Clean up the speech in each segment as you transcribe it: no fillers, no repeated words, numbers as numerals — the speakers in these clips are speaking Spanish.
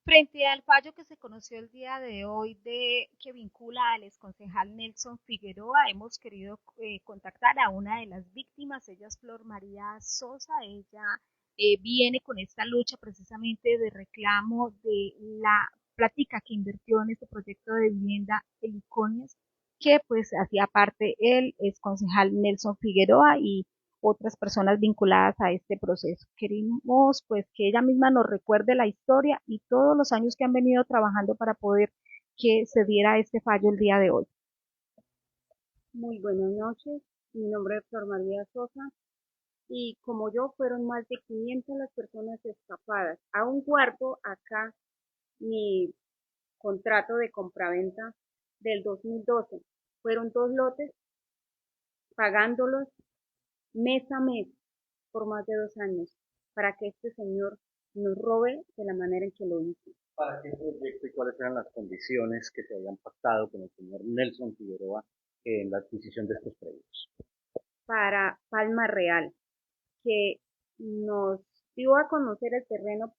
Frente al fallo que se conoció el día de hoy que vincula al exconcejal Nelson Figueroa, hemos querido contactar a una de las víctimas. Ella es Flor María Sosa. Ella viene con esta lucha precisamente de reclamo de la plática que invirtió en este proyecto de vivienda El Iconias, que pues hacía parte el exconcejal Nelson Figueroa y otras personas vinculadas a este proceso. Queremos pues que ella misma nos recuerde la historia y todos los años que han venido trabajando para poder que se diera este fallo el día de hoy. Muy buenas noches, mi nombre es Flor María Sosa y como yo fueron más de 500 las personas escapadas. Aún guardo acá mi contrato de compraventa del 2012. Fueron 2 lotes pagándolos mes a mes por más de 2 años para que este señor nos robe de la manera en que lo hizo. ¿Para qué proyecto y cuáles eran las condiciones que se habían pactado con el señor Nelson Figueroa en la adquisición de estos predios? Para Palma Real, que nos dio a conocer el terreno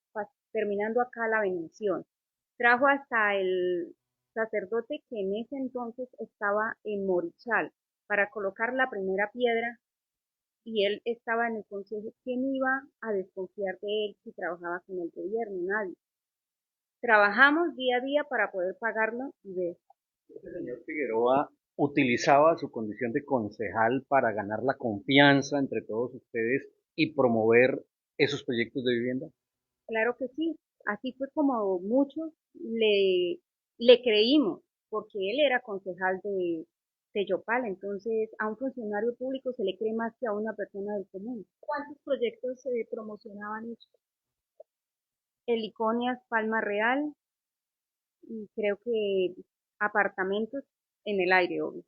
terminando acá la bendición. Trajo hasta el sacerdote que en ese entonces estaba en Morichal para colocar la primera piedra y él estaba en el consejo. ¿Quién iba a desconfiar de él si trabajaba con el gobierno? Nadie. Trabajamos día a día para poder pagarlo y ver. Este señor Figueroa utilizaba su condición de concejal para ganar la confianza entre todos ustedes y promover esos proyectos de vivienda. Claro que sí, así fue como muchos le creímos, porque él era concejal de Yopal, entonces a un funcionario público se le cree más que a una persona del común. ¿Cuántos proyectos se promocionaban ellos? El Iconias, Palma Real y creo que apartamentos en el aire, obvio.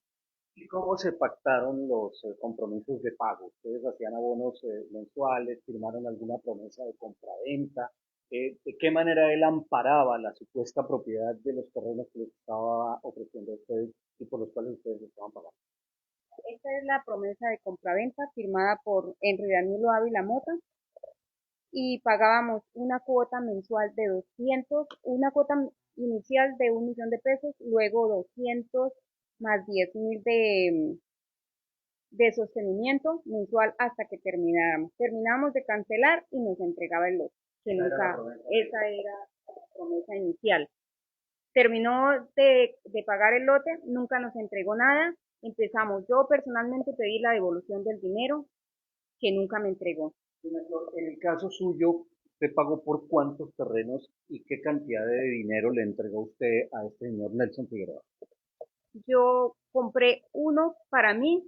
¿Y cómo se pactaron los compromisos de pago? ¿Ustedes hacían abonos mensuales, firmaron alguna promesa de compraventa? ¿De qué manera él amparaba la supuesta propiedad de los terrenos que les estaba ofreciendo a ustedes y por los cuales ustedes estaban pagando? Esta es la promesa de compraventa firmada por Henry Danilo Ávila Mota y pagábamos una cuota mensual de 200, una cuota inicial de 1 millón de pesos, luego 200 más 10.000 de sostenimiento mensual hasta que termináramos. Terminamos de cancelar y nos entregaba el lote, que nunca, esa era la promesa inicial. Terminó de pagar el lote, nunca nos entregó nada, empezamos, yo personalmente pedí la devolución del dinero, que nunca me entregó. En el caso suyo, ¿usted pagó por cuántos terrenos y qué cantidad de dinero le entregó usted a este señor Nelson Figueroa? Yo compré uno para mí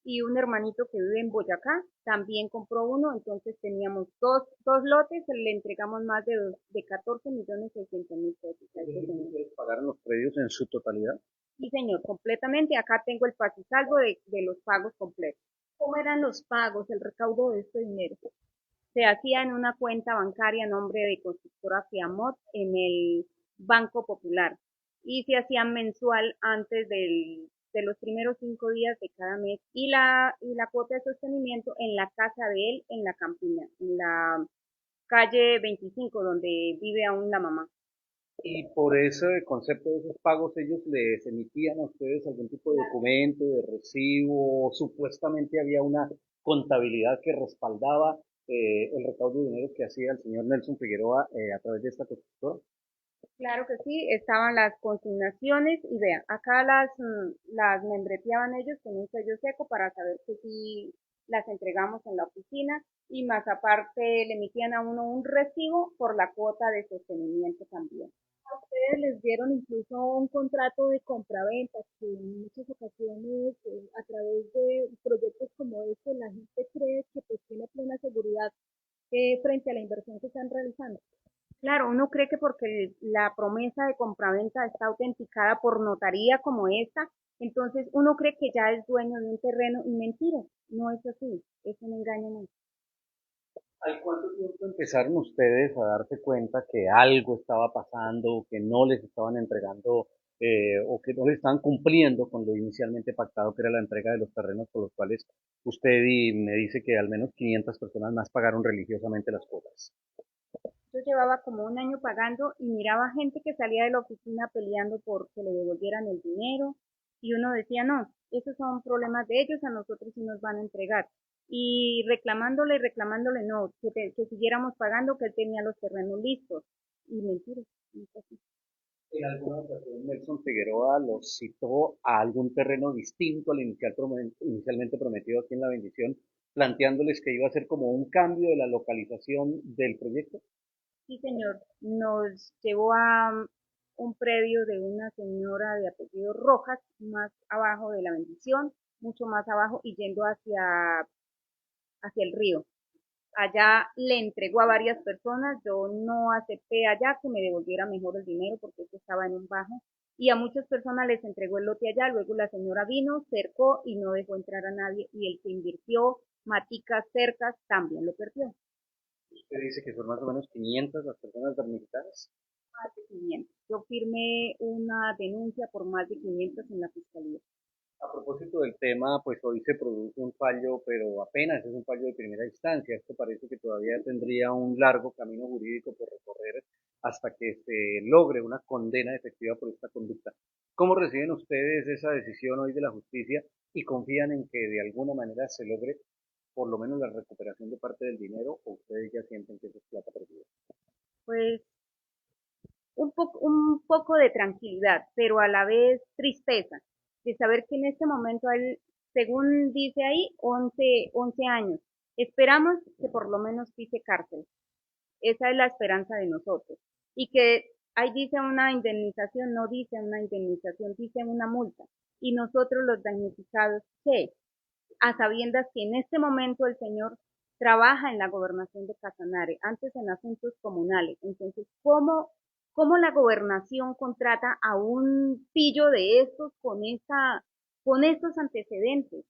y un hermanito que vive en Boyacá también compró uno, entonces teníamos dos lotes, le entregamos más de 14.600.000 pesos a este señor. ¿Ustedes pagaron los predios en su totalidad? Sí, señor, completamente. Acá tengo el salvo de los pagos completos. ¿Cómo eran los pagos, el recaudo de este dinero? Se hacía en una cuenta bancaria a nombre de Constructora Fiamot en el Banco Popular y se hacía mensual antes de los primeros 5 días de cada mes y la cuota de sostenimiento en la casa de él en la Campiña, en la calle 25 donde vive aún la mamá. Y por ese concepto de esos pagos, ellos les emitían a ustedes algún tipo de documento, de recibo, supuestamente había una contabilidad que respaldaba el recaudo de dinero que hacía el señor Nelson Figueroa a través de esta constructora. Claro que sí, estaban las consignaciones y vean, acá las membreteaban ellos con un sello seco para saber que sí las entregamos en la oficina y más aparte le emitían a uno un recibo por la cuota de sostenimiento también. A ustedes les dieron incluso un contrato de compraventa, que en muchas ocasiones a través de proyectos como este la gente cree que pues tiene plena seguridad frente a la inversión que están realizando. Claro, uno cree que porque la promesa de compraventa está autenticada por notaría como esta, entonces uno cree que ya es dueño de un terreno y mentira, no es así, es un engaño más. ¿Al cuánto tiempo empezaron ustedes a darse cuenta que algo estaba pasando, que no les estaban entregando o que no les estaban cumpliendo con lo inicialmente pactado, que era la entrega de los terrenos por los cuales usted y me dice que al menos 500 personas más pagaron religiosamente las cuotas? Yo llevaba como un año pagando y miraba gente que salía de la oficina peleando por que le devolvieran el dinero y uno decía, no, esos son problemas de ellos, a nosotros sí nos van a entregar. Y reclamándole, no, que siguiéramos pagando, que él tenía los terrenos listos. Y mentiras, no fue así. En alguna ocasión Nelson Figueroa los citó a algún terreno distinto al inicialmente prometido aquí en La Bendición, planteándoles que iba a ser como un cambio de la localización del proyecto. Sí, señor, nos llevó a un predio de una señora de apellido Rojas, más abajo de La Bendición, mucho más abajo y yendo hacia el río. Allá le entregó a varias personas, yo no acepté allá que me devolviera mejor el dinero porque eso estaba en un bajo y a muchas personas les entregó el lote allá, luego la señora vino, cercó y no dejó entrar a nadie y el que invirtió maticas cercas también lo perdió. Usted dice que son más o menos 500 las personas damnificadas. Más de 500. Yo firmé una denuncia por más de 500 en la fiscalía. A propósito del tema, pues hoy se produce un fallo, pero apenas es un fallo de primera instancia. Esto parece que todavía tendría un largo camino jurídico por recorrer hasta que se logre una condena efectiva por esta conducta. ¿Cómo reciben ustedes esa decisión hoy de la justicia y confían en que de alguna manera se logre por lo menos la recuperación de parte del dinero o ustedes ya sienten que eso es plata perdida? Pues un poco de tranquilidad, pero a la vez tristeza, de saber que en este momento él, según dice ahí, 11 años. Esperamos que por lo menos pise cárcel. Esa es la esperanza de nosotros. Y que ahí dice una indemnización, no dice una indemnización, dice una multa. Y nosotros los damnificados, ¿qué? A sabiendas que en este momento el señor trabaja en la gobernación de Casanare, antes en asuntos comunales. Entonces, ¿cómo la gobernación contrata a un pillo de estos con estos antecedentes?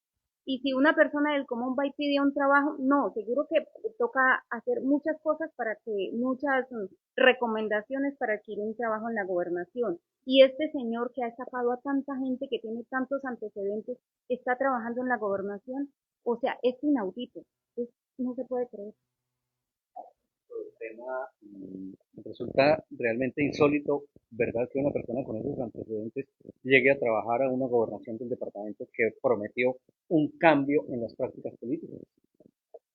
Y si una persona del común va y pide un trabajo, no, seguro que toca hacer muchas cosas muchas recomendaciones para adquirir un trabajo en la gobernación. Y este señor que ha estafado a tanta gente que tiene tantos antecedentes, está trabajando en la gobernación, o sea, es inaudito, no se puede creer. El tema resulta realmente insólito, ¿verdad? Que una persona con esos antecedentes llegue a trabajar a una gobernación del departamento que prometió un cambio en las prácticas políticas.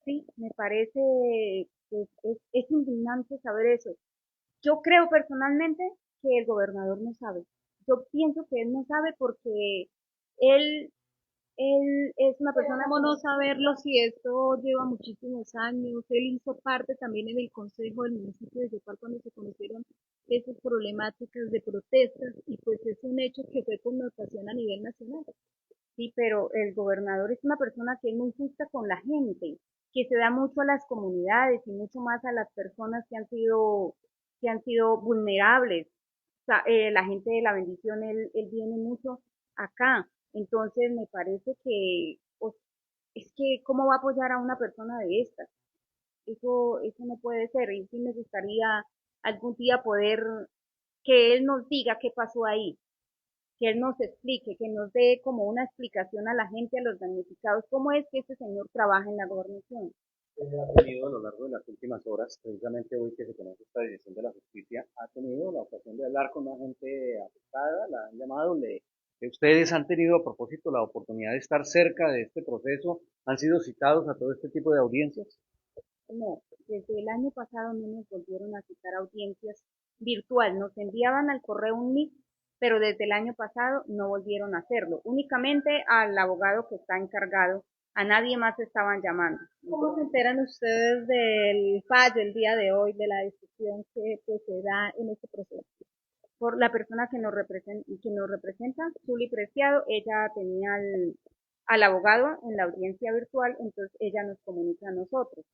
Sí, me parece que es indignante saber eso. Yo creo personalmente que el gobernador no sabe. Yo pienso que él no sabe porque él Él es una persona. ¿Cómo no saberlo si esto lleva muchísimos años? Él hizo parte también en el consejo del municipio de Yopal cuando se conocieron esas problemáticas de protestas y pues es un hecho que fue connotación a nivel nacional. Sí, pero el gobernador es una persona que es muy justa con la gente, que se da mucho a las comunidades y mucho más a las personas que han sido vulnerables. O sea, la gente de la bendición, él viene mucho acá. Entonces me parece que es que cómo va a apoyar a una persona de estas. Eso no puede ser. Y sí me gustaría algún día poder que él nos diga qué pasó ahí, que él nos explique, que nos dé como una explicación a la gente, a los damnificados, cómo es que este señor trabaja en la gobernación. Ha tenido a lo largo de las últimas horas, precisamente hoy que se conoce esta decisión de la justicia, ha tenido la ocasión de hablar con una gente afectada, la han llamado, ustedes han tenido a propósito la oportunidad de estar cerca de este proceso, han sido citados a todo este tipo de audiencias. No, desde el año pasado no nos volvieron a citar audiencias virtual, nos enviaban al correo un link, pero desde el año pasado no volvieron a hacerlo, únicamente al abogado que está encargado, a nadie más estaban llamando. ¿Cómo se enteran ustedes del fallo el día de hoy, de la decisión que pues, se da en este proceso? Por la persona que nos representa, Zuli Preciado, ella tenía al abogado en la audiencia virtual, entonces ella nos comunica a nosotros.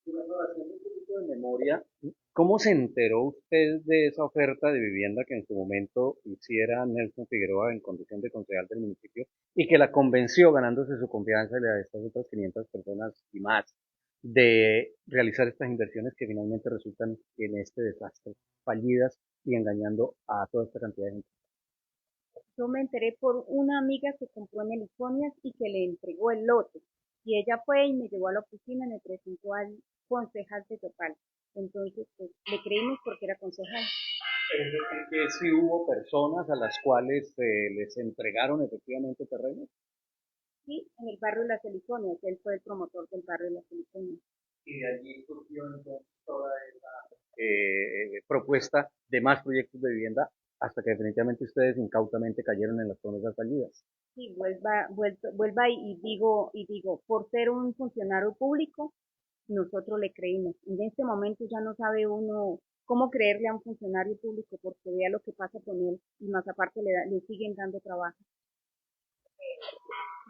Haciendo un poquito de memoria, ¿cómo se enteró usted de esa oferta de vivienda que en su momento hiciera Nelson Figueroa en condición de concejal del municipio y que la convenció, ganándose su confianza y la de estas otras 500 personas y más, de realizar estas inversiones que finalmente resultan en este desastre, fallidas y engañando a toda esta cantidad de gente? Yo me enteré por una amiga que compró en Elifonias y que le entregó el lote. Y ella fue y me llevó a la oficina y me presentó al concejal de Topal. Entonces, pues, le creímos porque era concejal. Es decir, que sí hubo personas a las cuales les entregaron efectivamente terrenos. Sí, en el barrio de Las Eliponias, él fue el promotor del barrio de Las Eliponias. Y de allí surgió entonces toda esa propuesta de más proyectos de vivienda hasta que definitivamente ustedes incautamente cayeron en las promesas fallidas. Sí, vuelva y digo, por ser un funcionario público, nosotros le creímos. En este momento ya no sabe uno cómo creerle a un funcionario público porque vea lo que pasa con él y más aparte le siguen dando trabajo.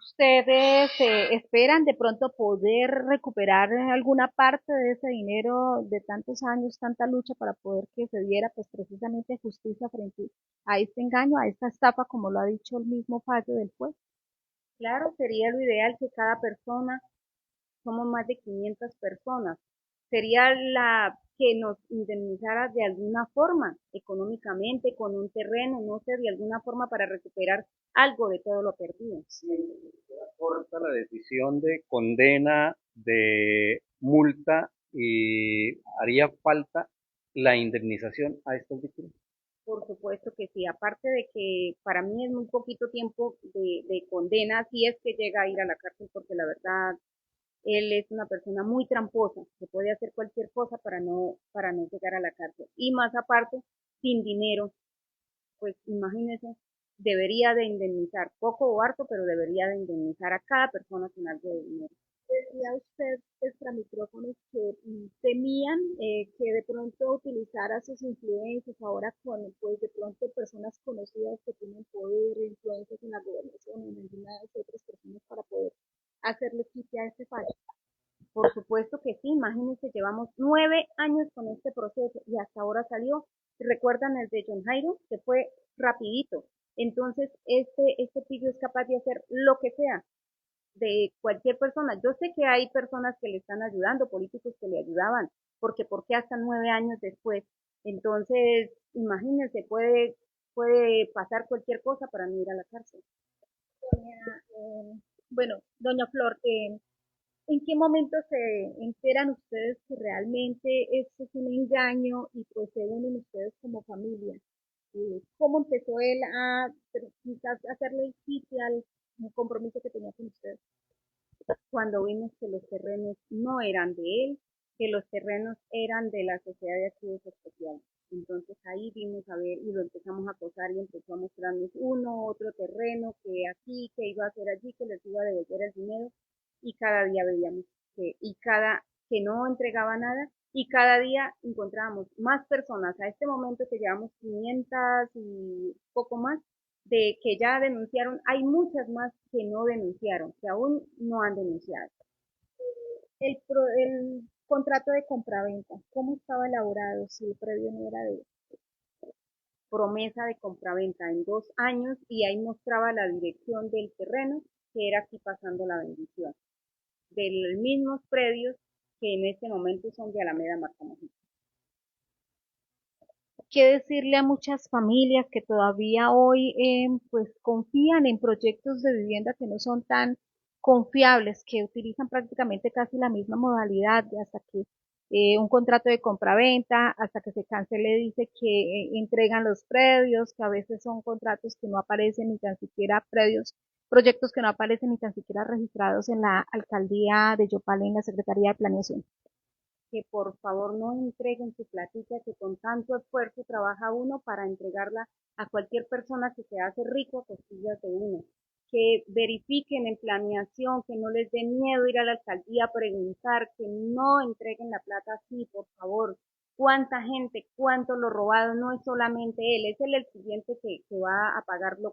¿Ustedes esperan de pronto poder recuperar alguna parte de ese dinero de tantos años, tanta lucha para poder que se diera pues precisamente justicia frente a este engaño, a esta estafa, como lo ha dicho el mismo fallo del juez? Claro, sería lo ideal que cada persona, somos más de 500 personas, sería la que nos indemnizara de alguna forma, económicamente, con un terreno, no sé, de alguna forma para recuperar algo de todo lo perdido. Sí, corta la decisión de condena, de multa y haría falta la indemnización a estas víctimas. Por supuesto que sí, aparte de que para mí es muy poquito tiempo de condena, si es que llega a ir a la cárcel, porque la verdad, él es una persona muy tramposa, que puede hacer cualquier cosa para no llegar a la cárcel. Y más aparte, sin dinero, pues imagínese, debería de indemnizar, poco o harto, pero debería de indemnizar a cada persona con algo de dinero. Decía usted extra micrófonos que temían que de pronto utilizara sus influencias ahora con pues de pronto personas conocidas que tienen poder, influencias en la gobernación, en algunas otras personas para poder hacerle quite a este fallo. Por supuesto que sí, imagínense, llevamos 9 años con este proceso y hasta ahora salió. ¿Recuerdan el de John Jairo? Que fue rapidito. Entonces, este pillo es capaz de hacer lo que sea de cualquier persona. Yo sé que hay personas que le están ayudando, políticos que le ayudaban, porque ¿por qué hasta 9 años después? Entonces, imagínense, puede pasar cualquier cosa para no ir a la cárcel. Bueno, doña Flor, ¿en qué momento se enteran ustedes que realmente esto es un engaño y pues se unen ustedes como familia? ¿Cómo empezó él a quizás hacerle el quite al compromiso que tenía con ustedes? Cuando vimos que los terrenos no eran de él, que los terrenos eran de la Sociedad de Activos Especiales. Entonces ahí vimos a ver y lo empezamos a acosar y empezó a mostrarnos otro terreno, que aquí, que iba a hacer allí, que les iba a devolver el dinero y cada día veíamos que no entregaba nada y cada día encontrábamos más personas. A este momento que llevamos 500 y poco más, de que ya denunciaron, hay muchas más que no denunciaron, que aún no han denunciado. El contrato de compraventa, ¿cómo estaba elaborado? Si el previo no era de Promesa de compraventa en 2 años y ahí mostraba la dirección del terreno, que era aquí pasando la bendición, de los mismos predios que en este momento son de Alameda Marcamojí. qué decirle a muchas familias que todavía hoy pues confían en proyectos de vivienda que no son tan confiables, que utilizan prácticamente casi la misma modalidad hasta que un contrato de compraventa, hasta que se cancele dice que entregan los predios, que a veces son contratos que no aparecen ni tan siquiera predios, proyectos que no aparecen ni tan siquiera registrados en la alcaldía de Yopal en la Secretaría de Planeación. Que por favor no entreguen su platita que con tanto esfuerzo trabaja uno para entregarla a cualquier persona que se hace rico a costillas de uno. Que verifiquen en planeación, que no les dé miedo ir a la alcaldía a preguntar, que no entreguen la plata así, por favor. ¿Cuánta gente, cuánto lo robado? No es solamente él, es el siguiente que va a pagar lo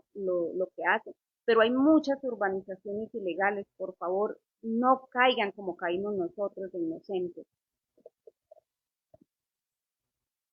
que hace. Pero hay muchas urbanizaciones ilegales, por favor, no caigan como caímos nosotros de inocentes.